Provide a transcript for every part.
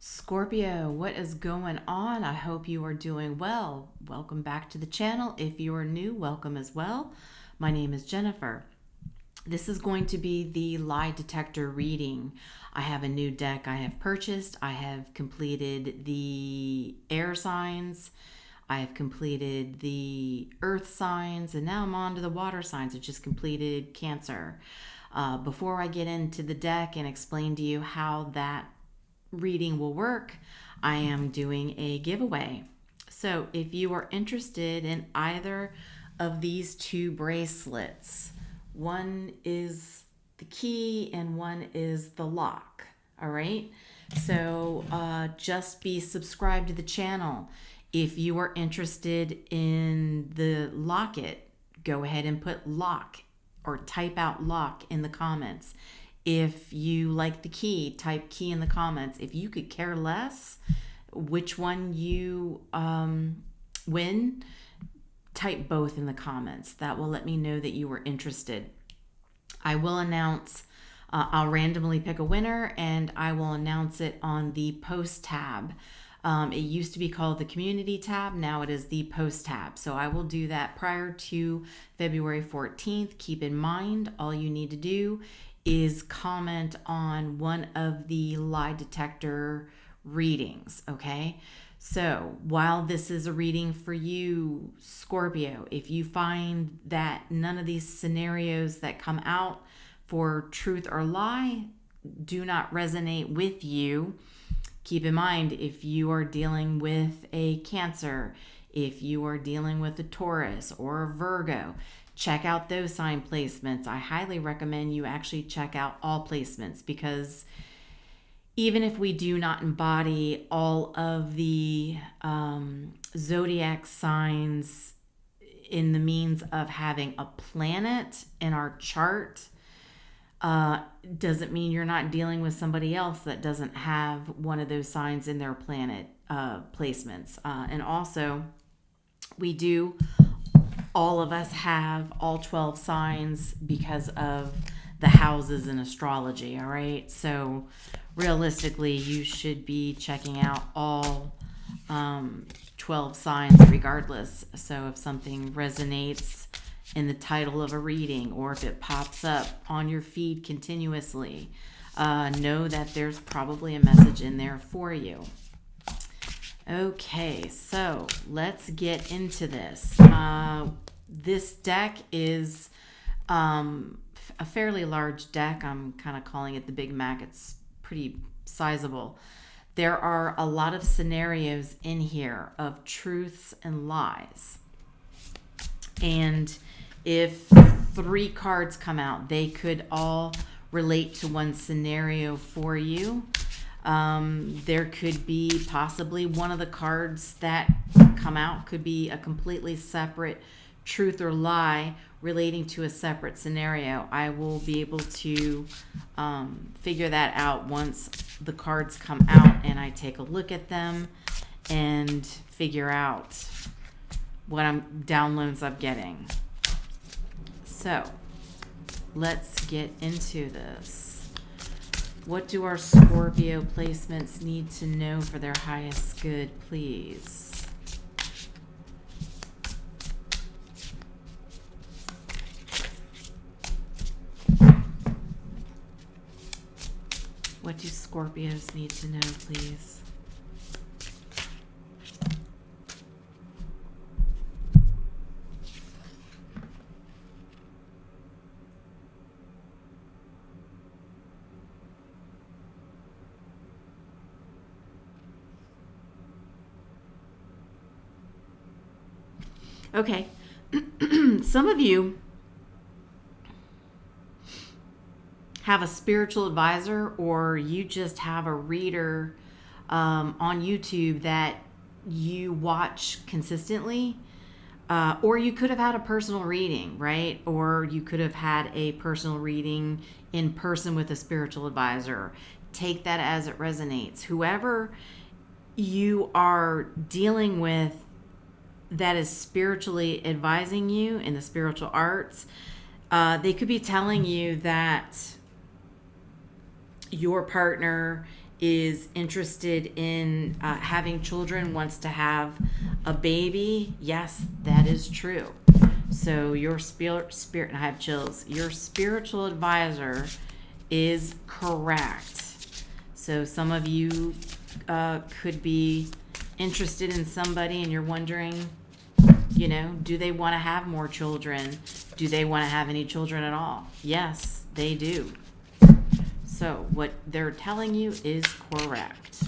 Scorpio, what is going on? I hope you are doing well. Welcome back to the channel. If you are new, welcome as well. My name is Jennifer. This is going to be the lie detector reading. I have a new deck I have purchased. I have completed the air signs. I have completed the earth signs, and now I'm on to the water signs. I just completed Cancer. Before I get into the deck and explain to you how that reading will work, I am doing a giveaway. So if you are interested in either of these two bracelets, one is the key and one is the lock. All right. So just be subscribed to the channel. If you are interested in the locket, go ahead and put lock or type out lock in the comments. If you like the key, type key in the comments. If you could care less which one you win, type both in the comments. That will let me know that you were interested. I will announce, I'll randomly pick a winner and I will announce it on the post tab. It used to be called the community tab. Now it is the post tab. So I will do that prior to February 14th. Keep in mind, all you need to do is comment on one of the lie detector readings, okay? So while this is a reading for you, Scorpio, if you find that none of these scenarios that come out for truth or lie do not resonate with you, keep in mind, if you are dealing with a Cancer, if you are dealing with a Taurus or a Virgo, check out those sign placements. I highly recommend you actually check out all placements, because even if we do not embody all of the zodiac signs in the means of having a planet in our chart, doesn't mean you're not dealing with somebody else that doesn't have one of those signs in their planet placements. And also, all of us have all 12 signs because of the houses in astrology, all right? So realistically, you should be checking out all 12 signs regardless. So if something resonates in the title of a reading, or if it pops up on your feed continuously, know that there's probably a message in there for you. Okay, so let's get into this. This deck is a fairly large deck. I'm kind of calling it the Big Mac. It's pretty sizable. There are a lot of scenarios in here of truths and lies. And if 3 cards come out, they could all relate to one scenario for you. There could be possibly one of the cards that come out could be a completely separate truth or lie relating to a separate scenario. I will be able to figure that out once the cards come out and I take a look at them and figure out what downloads I'm getting. So let's get into this. What do our Scorpio placements need to know for their highest good, please? What do Scorpios need to know, please? Okay, some of you have a spiritual advisor, or you just have a reader on YouTube that you watch consistently, or you could have had a personal reading, right? Or you could have had a personal reading in person with a spiritual advisor. Take that as it resonates. Whoever you are dealing with that is spiritually advising you in the spiritual arts, they could be telling you that your partner is interested in having children, wants to have a baby, yes, that is true. So your spirit, and I have chills, your spiritual advisor is correct. So some of you could be interested in somebody and you're wondering, do they want to have more children? Do they want to have any children at all? Yes, they do. So what they're telling you is correct.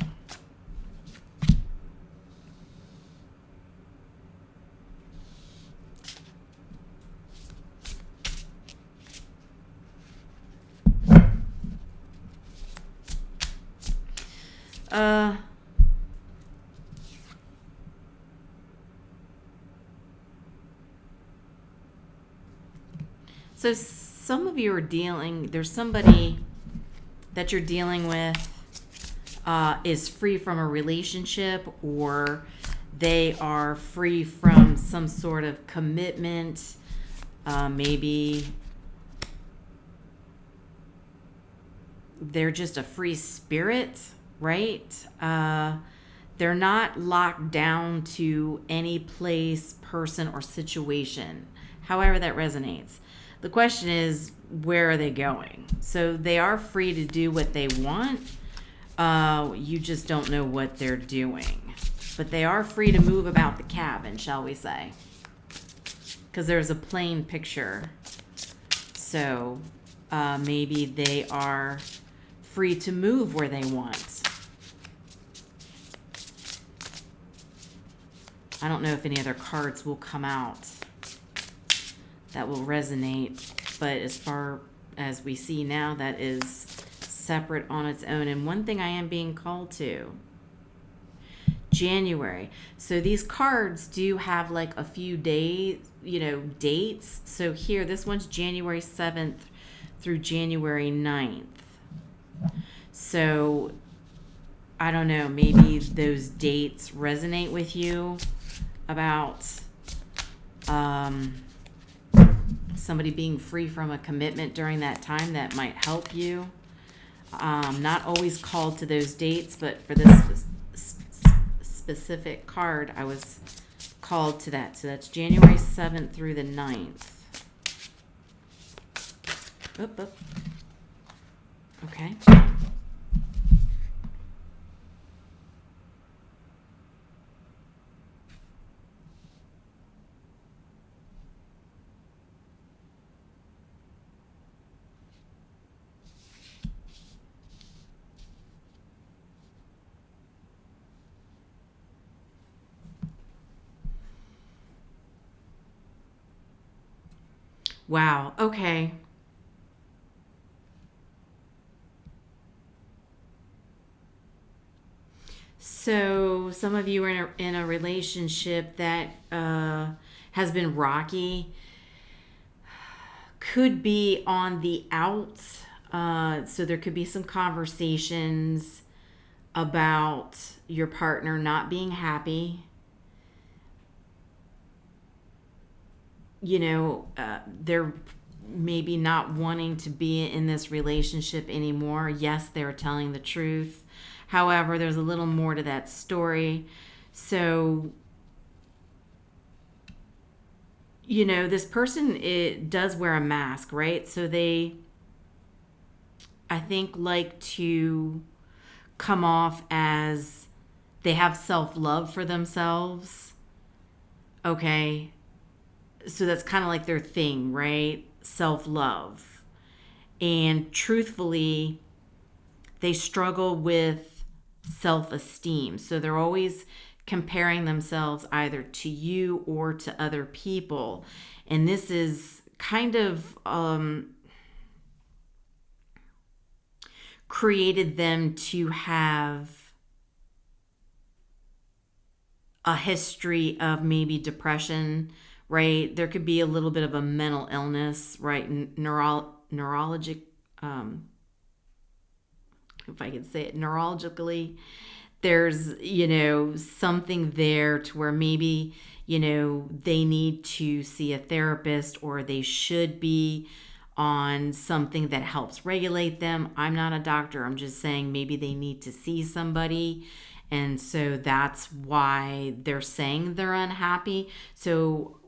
So some of you are there's somebody that you're dealing with is free from a relationship, or they are free from some sort of commitment. Maybe they're just a free spirit, right? They're not locked down to any place, person, or situation, however that resonates. The question is, where are they going? So they are free to do what they want. You just don't know what they're doing. But they are free to move about the cabin, shall we say. Because there's a plain picture. So maybe they are free to move where they want. I don't know if any other cards will come out that will resonate, but as far as we see now, that is separate on its own. And one thing I am being called to, January. So these cards do have like a few days, dates. So here, this one's January 7th through January 9th. So I don't know, maybe those dates resonate with you about somebody being free from a commitment during that time. That might help you. Not always called to those dates, but for this specific card, I was called to that. So that's January 7th through the 9th. Oop. Okay. Wow. Okay. So some of you are in a relationship that has been rocky, could be on the outs. So there could be some conversations about your partner not being happy. They're maybe not wanting to be in this relationship anymore. Yes, they're telling the truth. However, there's a little more to that story. So, this person does wear a mask, right? So they, I think, like to come off as they have self-love for themselves. Okay. So that's kind of like their thing, right? Self-love. And truthfully, they struggle with self-esteem. So they're always comparing themselves either to you or to other people. And this is kind of created them to have a history of maybe depression, right? There could be a little bit of a mental illness, right? Neurologic, if I could say it, neurologically, there's, something there to where maybe, they need to see a therapist, or they should be on something that helps regulate them. I'm not a doctor. I'm just saying maybe they need to see somebody. And so that's why they're saying they're unhappy. So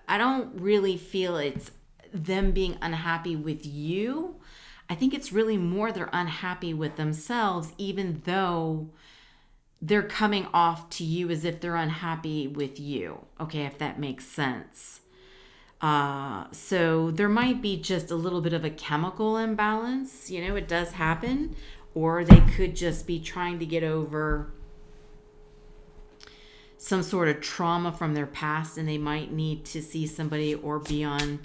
I don't really feel it's them being unhappy with you. I think it's really more they're unhappy with themselves, even though they're coming off to you as if they're unhappy with you. Okay, if that makes sense. So there might be just a little bit of a chemical imbalance. It does happen. Or they could just be trying to get over some sort of trauma from their past, and they might need to see somebody or be on,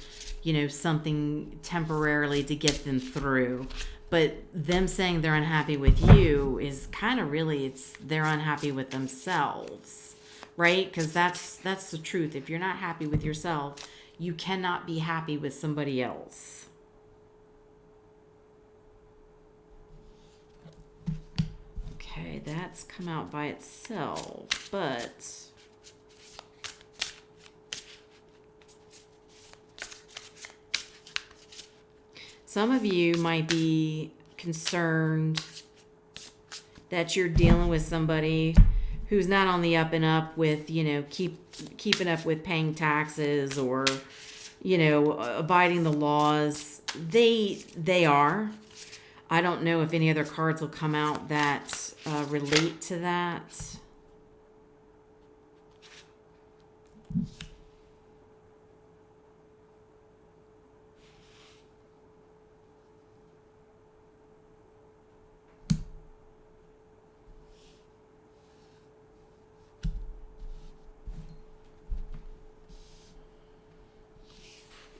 something temporarily to get them through. But them saying they're unhappy with you is kind of really, they're unhappy with themselves, right? Because that's the truth. If you're not happy with yourself, you cannot be happy with somebody else. Okay, that's come out by itself, but some of you might be concerned that you're dealing with somebody who's not on the up and up with, keeping up with paying taxes or, abiding the laws. They are. I don't know if any other cards will come out that relate to that.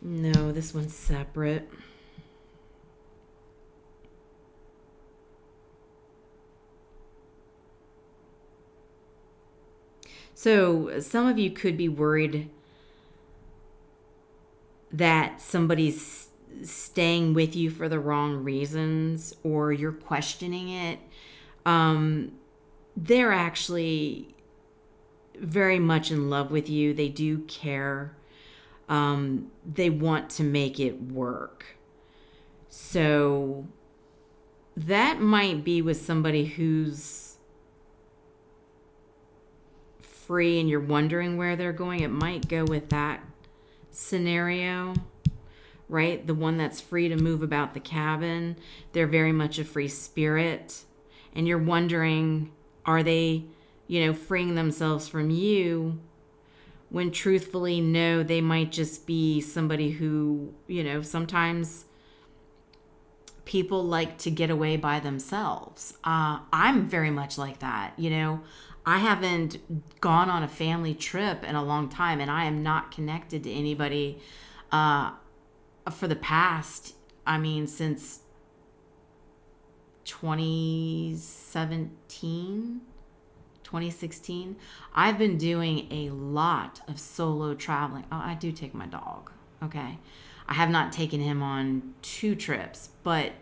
No, this one's separate. So some of you could be worried that somebody's staying with you for the wrong reasons, or you're questioning it. They're actually very much in love with you. They do care. They want to make it work. So that might be with somebody who's free and you're wondering where they're going. It might go with that scenario, right? The one that's free to move about the cabin. They're very much a free spirit. And you're wondering, are they, freeing themselves from you? When truthfully, no, they might just be somebody who, sometimes people like to get away by themselves. I'm very much like that. I haven't gone on a family trip in a long time, and I am not connected to anybody for the past, since 2016. I've been doing a lot of solo traveling. Oh, I do take my dog. Okay. I have not taken him on 2 trips, but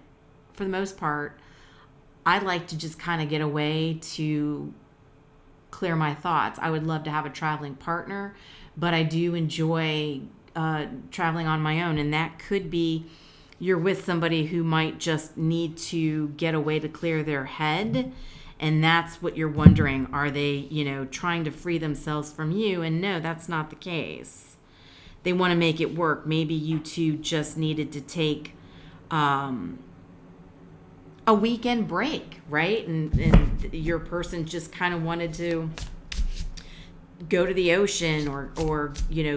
for the most part, I like to just kind of get away to clear my thoughts. I would love to have a traveling partner, but I do enjoy traveling on my own. And that could be you're with somebody who might just need to get away to clear their head. And that's what you're wondering. Are they, trying to free themselves from you? And no, that's not the case. They want to make it work. Maybe you two just needed to take a weekend break, right? And your person just kind of wanted to go to the ocean or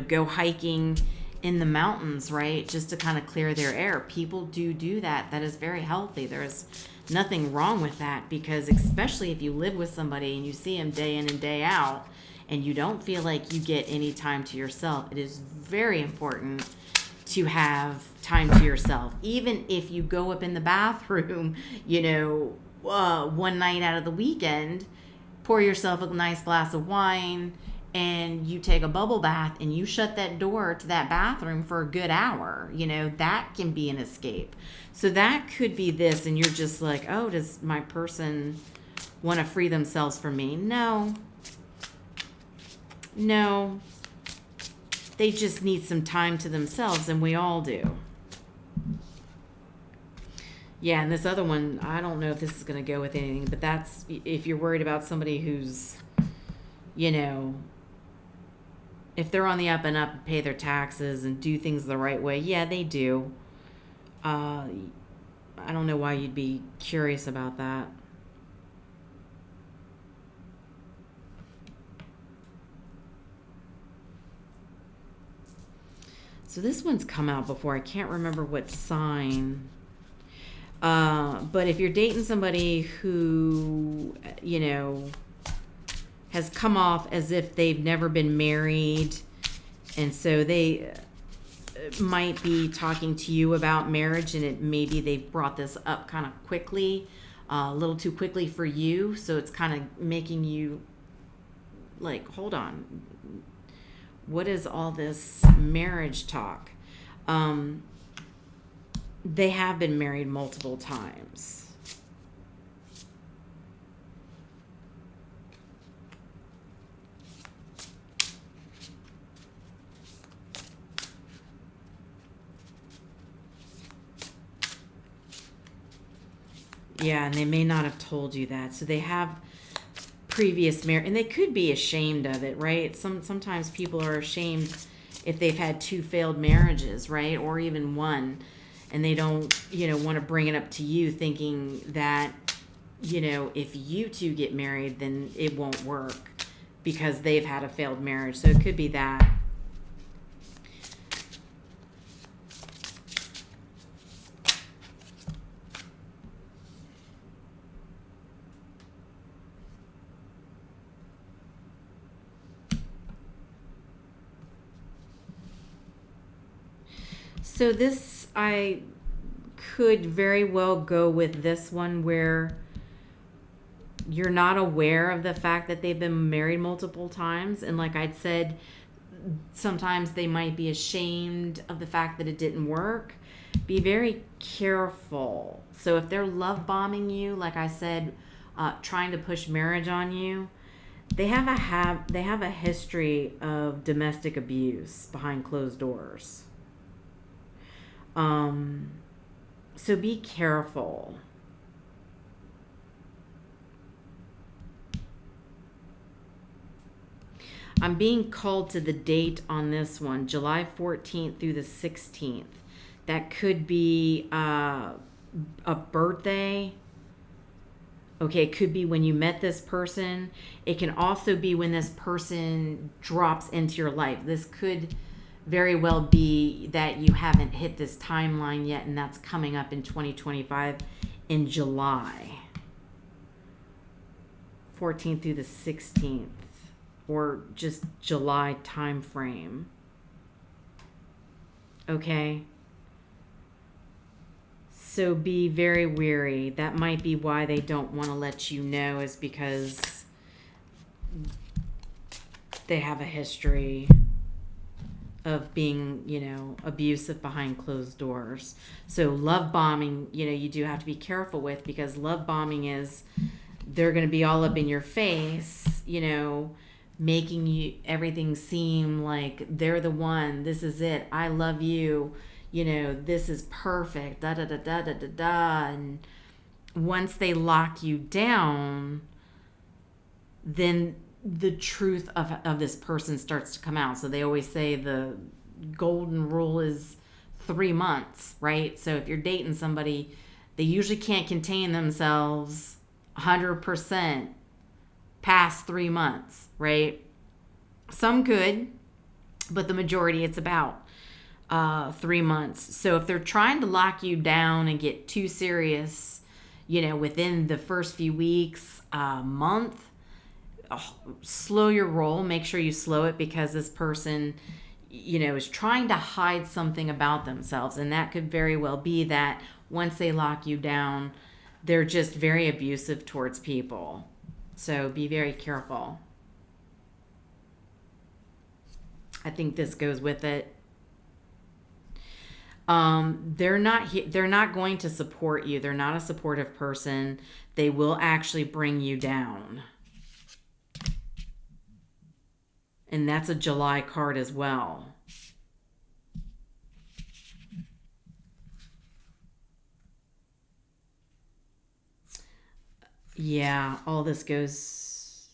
go hiking in the mountains, right? Just to kind of clear their air. People do that. That is very healthy. There's nothing wrong with that, because especially if you live with somebody and you see them day in and day out and you don't feel like you get any time to yourself, it is very important to have time to yourself. Even if you go up in the bathroom, one night out of the weekend, pour yourself a nice glass of wine and you take a bubble bath and you shut that door to that bathroom for a good hour, that can be an escape. So that could be this, and you're just like, oh, does my person want to free themselves from me? No. They just need some time to themselves, and we all do. Yeah, and this other one, I don't know if this is going to go with anything, but that's if you're worried about somebody who's, you know, if they're on the up and up and pay their taxes and do things the right way, yeah, they do. I don't know why you'd be curious about that. So this one's come out before. I can't remember what sign. But if you're dating somebody who, has come off as if they've never been married, and so they might be talking to you about marriage, and maybe they've brought this up kind of quickly, a little too quickly for you, so it's kind of making you like, hold on, what is all this marriage talk? They have been married multiple times. Yeah, and they may not have told you that. So they have previous marriage, and they could be ashamed of it, right? Sometimes people are ashamed if they've had 2 failed marriages, right? Or even one, and they don't, want to bring it up to you thinking that, if you two get married, then it won't work because they've had a failed marriage. So it could be that. So this, I could very well go with this one where you're not aware of the fact that they've been married multiple times. And like I'd said, sometimes they might be ashamed of the fact that it didn't work. Be very careful. So if they're love bombing you, like I said, trying to push marriage on you, they have a history of domestic abuse behind closed doors. So be careful. I'm being called to the date on this one, July 14th through the 16th. That could be a birthday. Okay, it could be when you met this person. It can also be when this person drops into your life. This could very well be that you haven't hit this timeline yet, and that's coming up in 2025 in July 14th through the 16th, or just July time frame. Okay, so be very wary. That might be why they don't want to let you know, is because they have a history of being, abusive behind closed doors. So love bombing, you do have to be careful with, because love bombing is, they're going to be all up in your face, making you everything seem like they're the one. This is it. I love you. This is perfect. Da da da da da da da. And once they lock you down, then the truth of this person starts to come out. So they always say the golden rule is 3 months, right? So if you're dating somebody, they usually can't contain themselves 100% past 3 months, right? Some could, but the majority, it's about 3 months. So if they're trying to lock you down and get too serious, within the first few weeks, month, slow your roll. Make sure you slow it, because this person, is trying to hide something about themselves. And that could very well be that once they lock you down, they're just very abusive towards people. So be very careful. I think this goes with it. They're not going to support you. They're not a supportive person. They will actually bring you down. And that's a July card as well. Yeah, all this goes.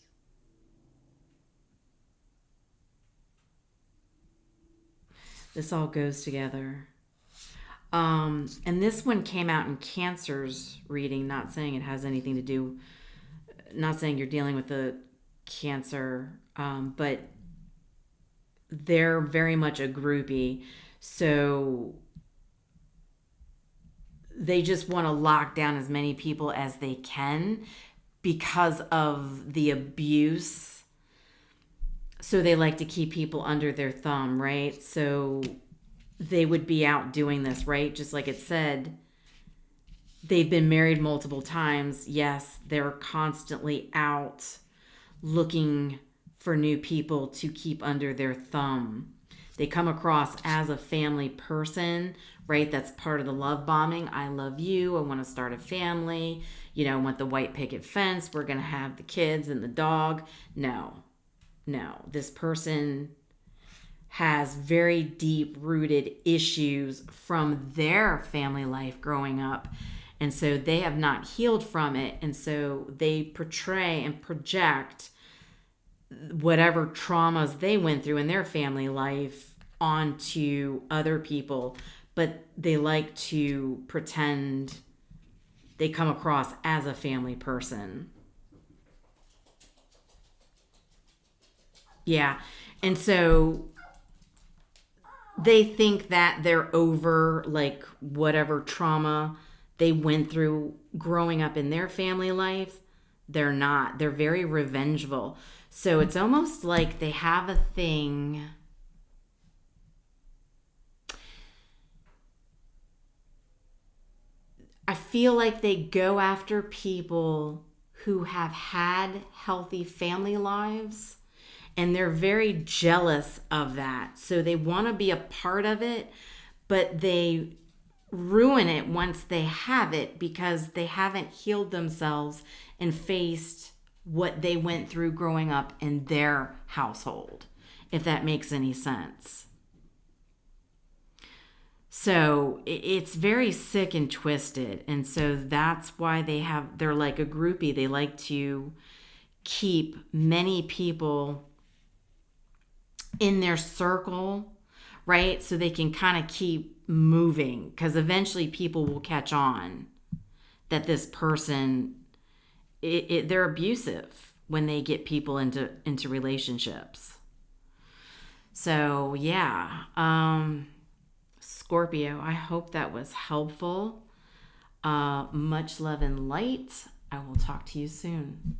This all goes together. And this one came out in Cancer's reading, not saying it has anything to do, not saying you're dealing with the Cancer, but they're very much a groupie. So they just want to lock down as many people as they can because of the abuse. So they like to keep people under their thumb, right? So they would be out doing this, right? Just like it said, they've been married multiple times. Yes, they're constantly out looking for new people to keep under their thumb. They come across as a family person, right? That's part of the love bombing. I love you. I want to start a family. You know, I want the white picket fence. We're going to have the kids and the dog. No. This person has very deep rooted issues from their family life growing up. And so they have not healed from it. And so they portray and project whatever traumas they went through in their family life onto other people. But they like to pretend they come across as a family person. Yeah. And so they think that they're over like whatever trauma they went through growing up in their family life. They're not. They're very revengeful. So it's almost like they have a thing. I feel like they go after people who have had healthy family lives, and they're very jealous of that. So they want to be a part of it, but they ruin it once they have it because they haven't healed themselves and faced what they went through growing up in their household, if that makes any sense. So it's very sick and twisted. And so that's why they're like a groupie. They like to keep many people in their circle, right? So they can kind of keep moving because eventually people will catch on that this person, they're abusive when they get people into relationships. So yeah, Scorpio, I hope that was helpful. Much love and light. I will talk to you soon.